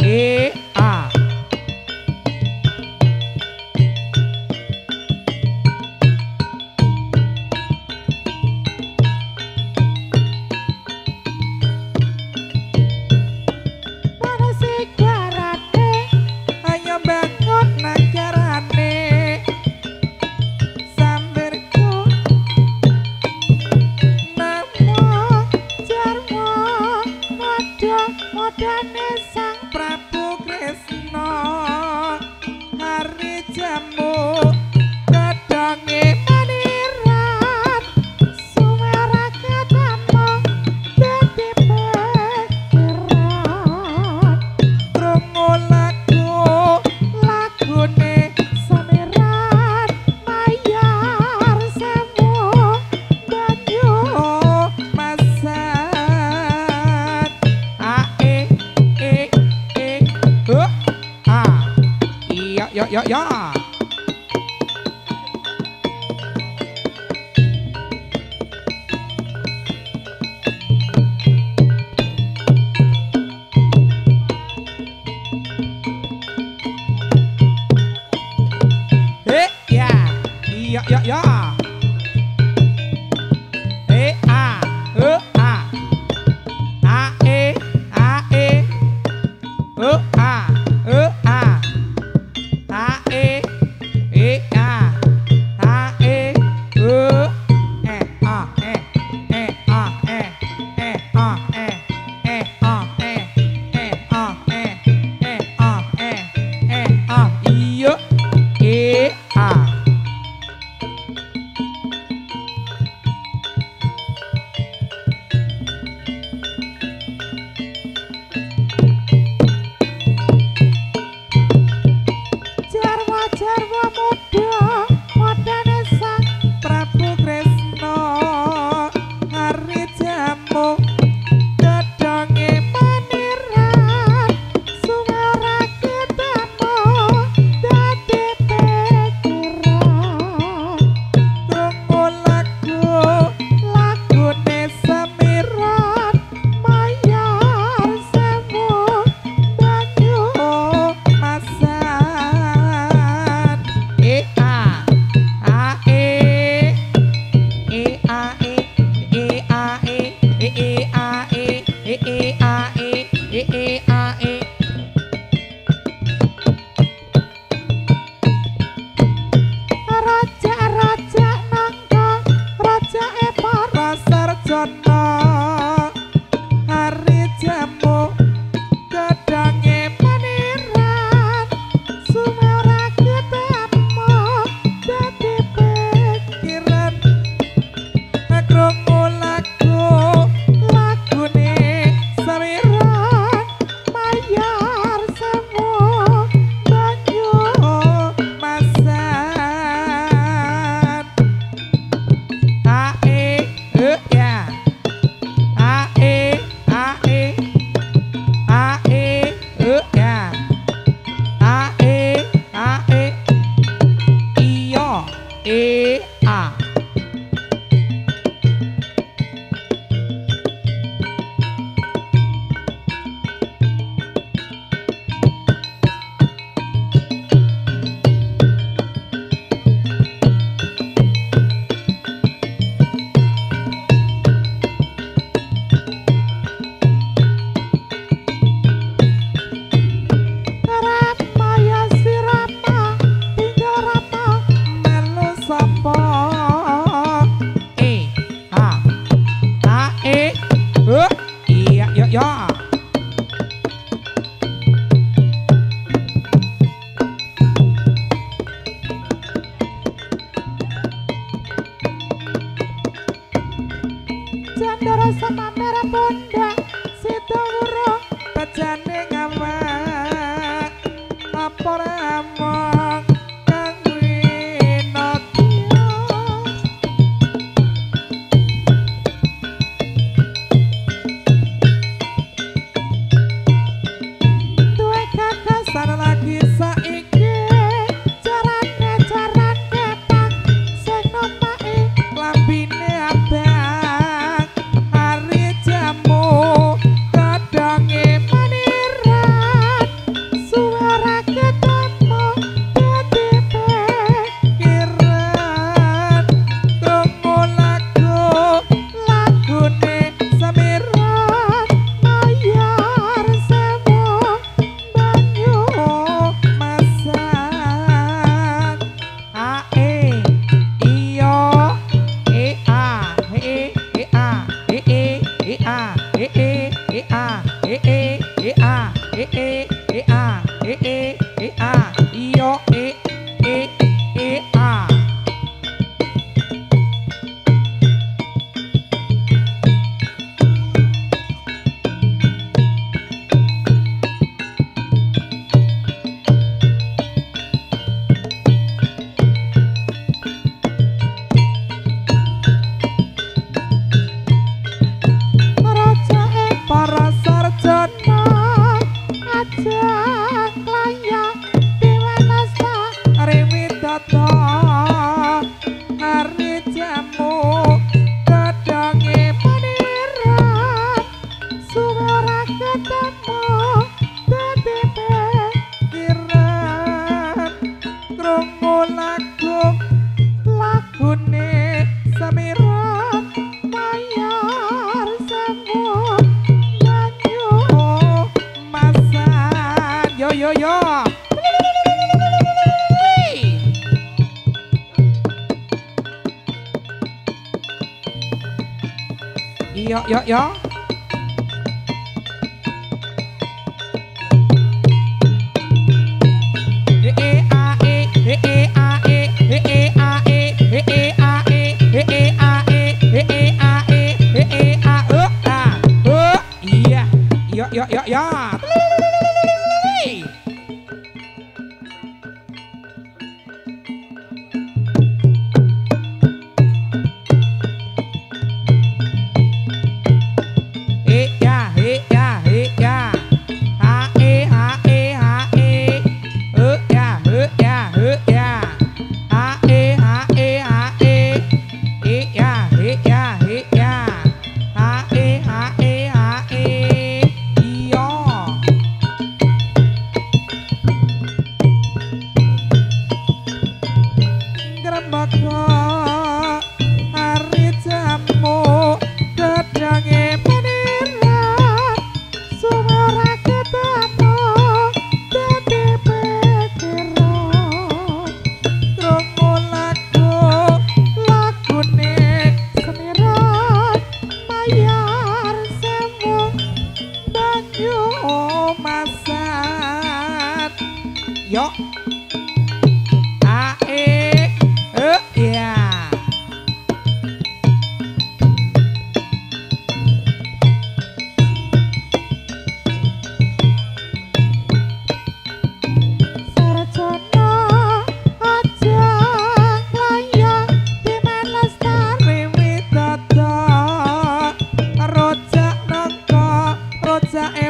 A modane Sang Prabu Kresna hari jamu gedhange maniran sumera ketemu dadi pikiran krungu lagune samiran mayar semu banyu masan ya lambine abang hari jamu Yo yo yo. Yo yo yo. Yo. Ya.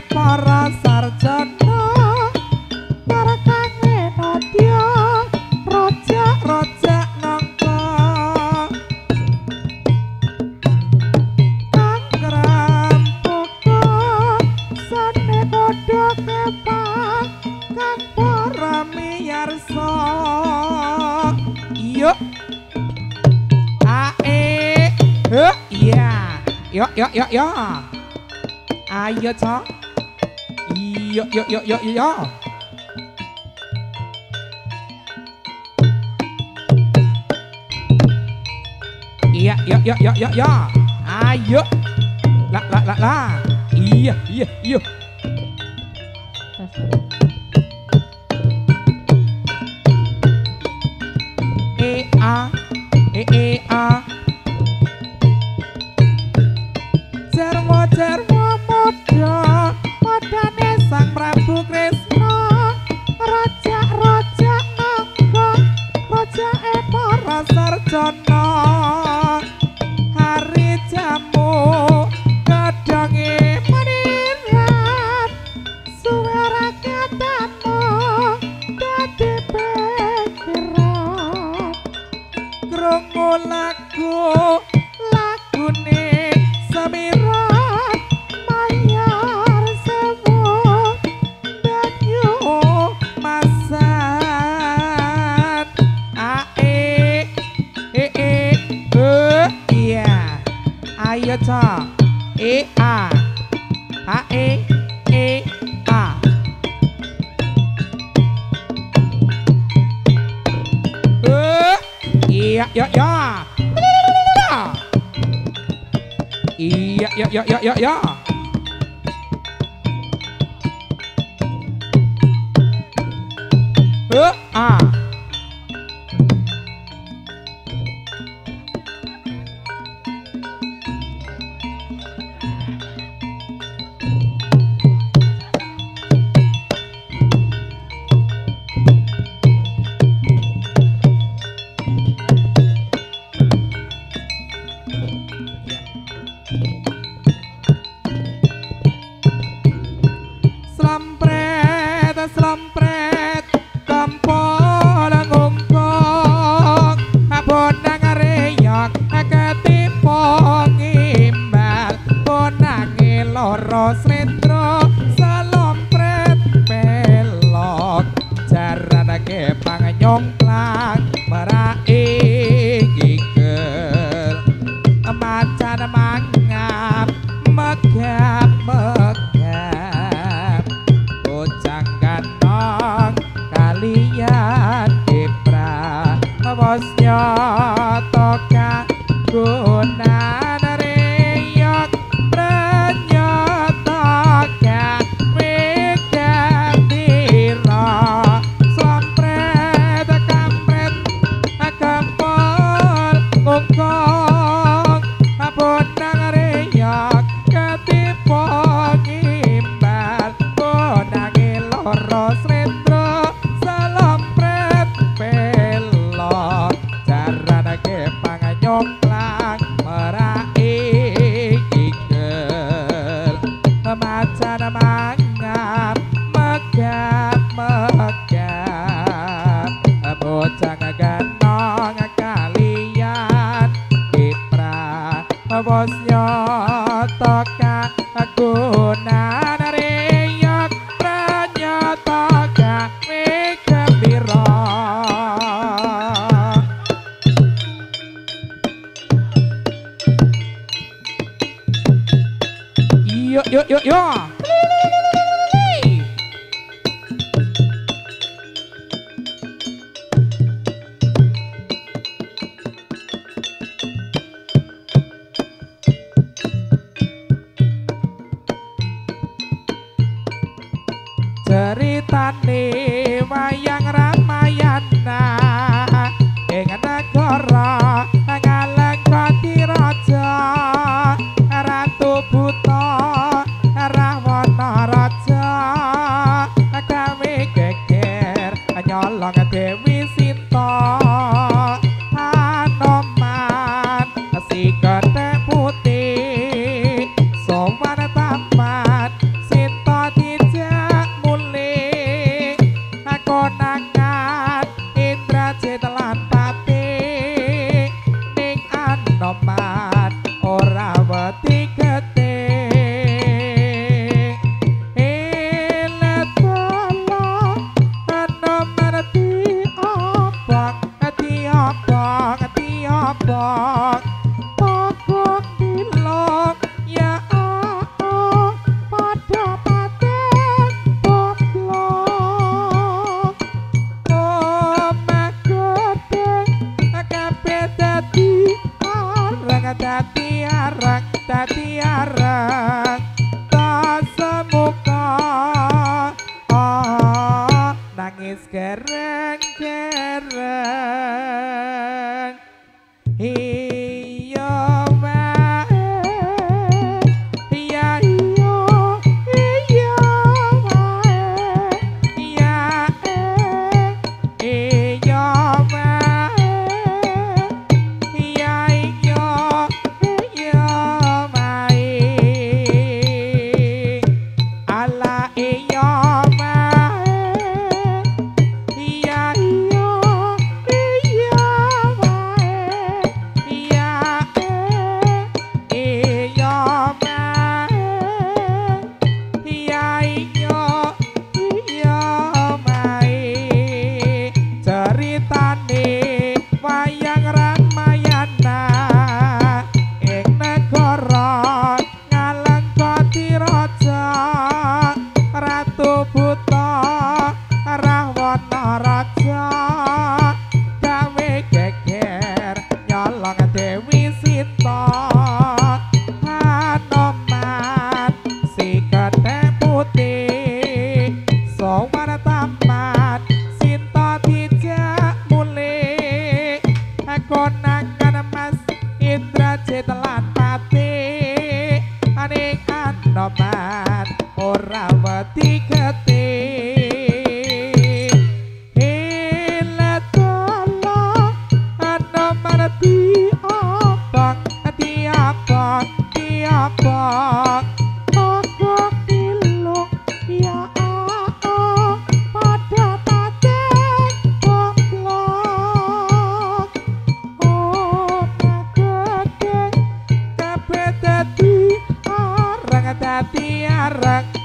Para sarjana para kangen adya roja nangka kang poko sane padha kepang kang para miyarsa yo iya yo ayo cok yo iya yo ayo lah iya yo a jarwo padane Sang Prabu Kresna raja nangka rajake para sarjana hari jamu kadange paniran suwe ora ketemu dadi pikiran krungu lagune samiran mayar sewu banyu masan iya ayo cok a iya yo iya Slampret kampol ngungkok bonang reyok ketipo ngimbal bonange loro slendro slampret pelok jaranake pangnyongklang merai gikel macan mangap megap kalian kipra bosnya toka gunan reyok bos nyoto kagunan reyok pranyoto gawe gembira yo ceritane wayang Ramayana ing negara Ngalengkoti raja ratu buta Rahwana raja gawe geger nyolong Dewi Sinta Anoman si gede putih sowan taman Sinta dijak mulih konangan Indrajit lan Pati ning Anoman ora wedi gede Bok pokok dilok ya padha paten poblok magedeng kabeh dadi arang tak semuka nangis gereng-gereng iya wae iya wae iya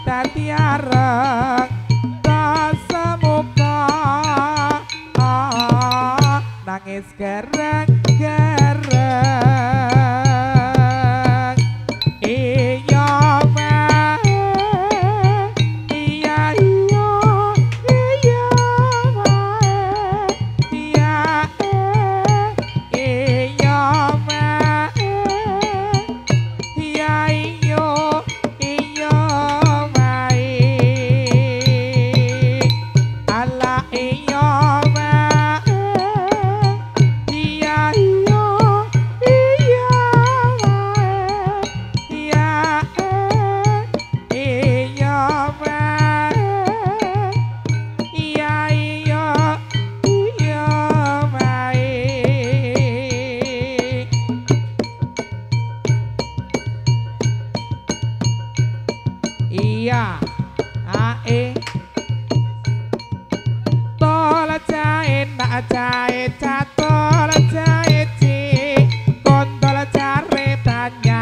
dadi areng rasa muka nangis gereng-gereng iya wae iya wae iya wae iya iya ae tol jae nak jae catol jae ci kontol jare tanya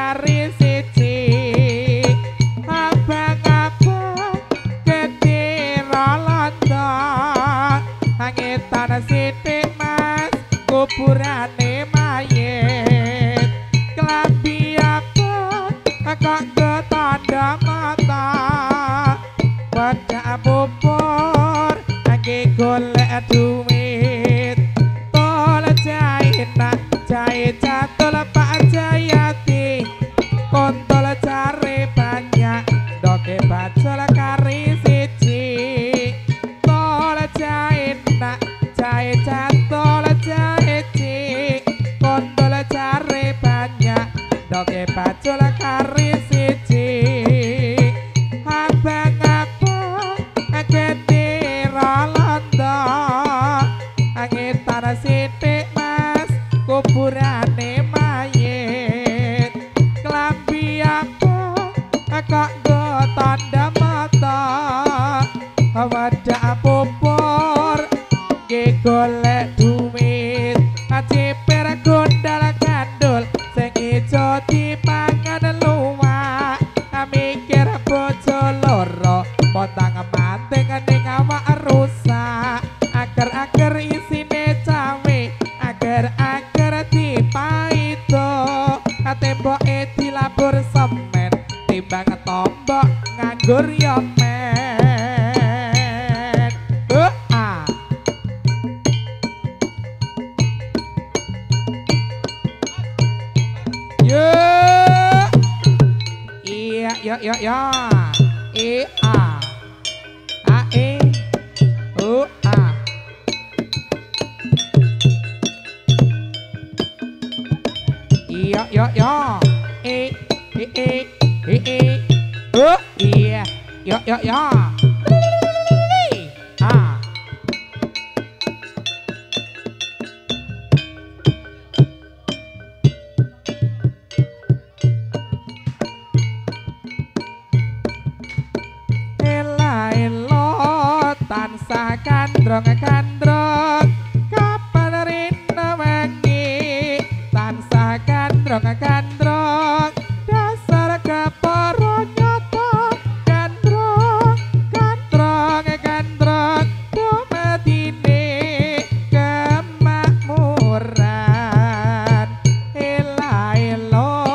kari siji abang-abang gede rolonda angetan sithik mas kuburane mayit klambi abang kok tanda mata pada bubur angge golek duit tol jahit jahit catul Pak Jayati kontol cari banyak doke bacol kari siji tol jahit jahit catul jahit kontol cari banyak doke bacol kari siji abang-abang gede rolonda angetan sithik mas kuburane mayit klambi abang kok nggo tanda mata wadah bubur nggih golek duit ciper gondal gandul sing ijo dipangan luwak mikir bojo loro potang manting ning awak rusak agar-agar isine cawe agar-agar dipaido temboke dilabur semen timbang tombok nganggur yo men yo iya yo yo yo e a e o a iya yo yo e o iya yo yo yo tansah kandrong-kandrong kapan rina wengi tansah kandrong-kandrong dasar keporo nyata kandrong-kandrong dumatine kemakmuran ela-elo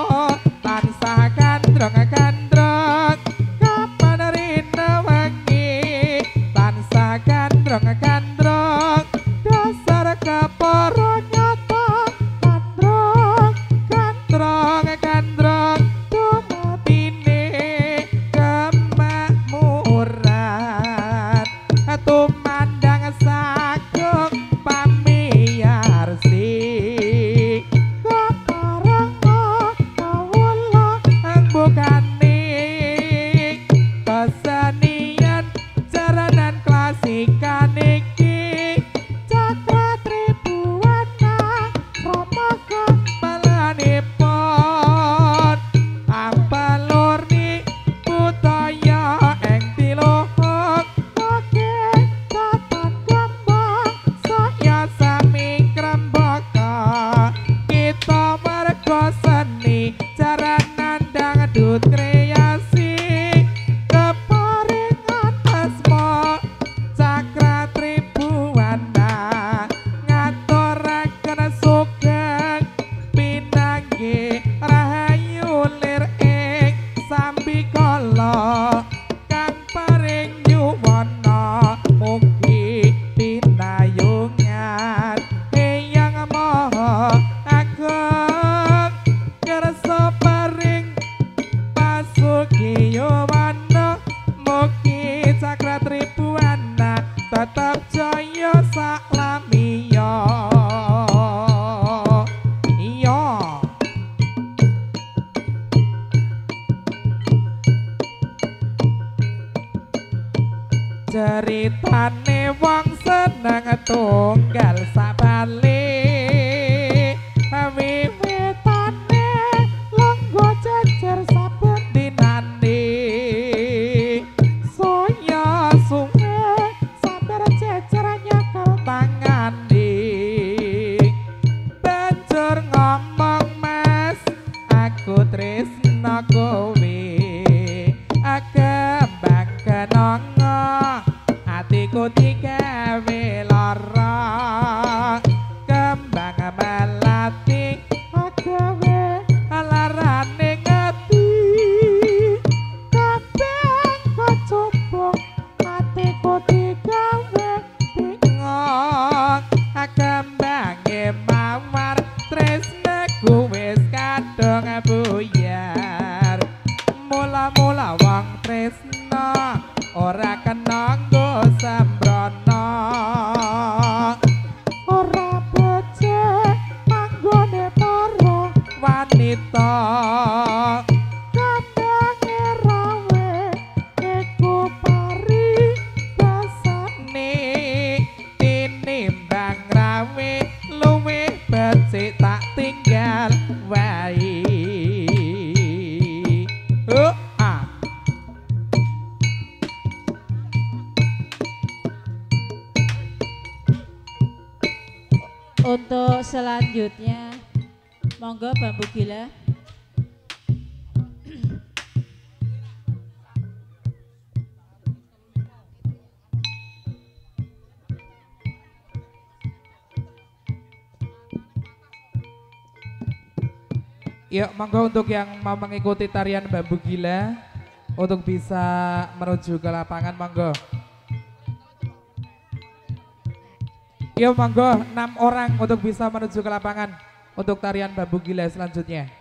tansah kandrong-kandrong kapan rina wengi tansah kandrong-kandrong dasar keporo nyata kandrong-kandrong dumatine kemakmuran tumandang sagung pamiyarsi keparengno kawula bukane kesenian jaranan klasikan iki cakra tribuana rama kepalanipun apalurni budaya ing tiluhuk oke tatan gambang saya sami krembaka kita marga seni jaranan dangdut kreasi keparingan asma cakra tribuana ngaturaken sugeng pinanggi rahayu lir ing sambikala kang paring nyuwana mugi pinayungan eyang maha agung kersa paring pasugiyowana mugi cakra tribuana tetap jaya saklamiya iya ceritane wong seneng tunggal sabale wiwitane longgo jejer saben dinane saya sunge sabar jejer nyekel tangane banjur ngomong mas aku tresno tresno kowe kembang kenanga atiku digawe lara kembang melati gawe larane ngati kabeh kecubung atiku digawe bingung kembange mawar tresnaku wis kadung buyar mula-mula wong tresna ora kena nggo sembrono ora becik manggone para wanita kadang rawe iku pari basane tinimbang rawe luwih becik tak tinggal wae. Untuk selanjutnya monggo Bambu Gila. Yuk monggo untuk yang mau mengikuti tarian Bambu Gila untuk bisa menuju ke lapangan monggo. Yuk monggo 6 orang untuk bisa menuju ke lapangan untuk tarian Bambu Gila selanjutnya.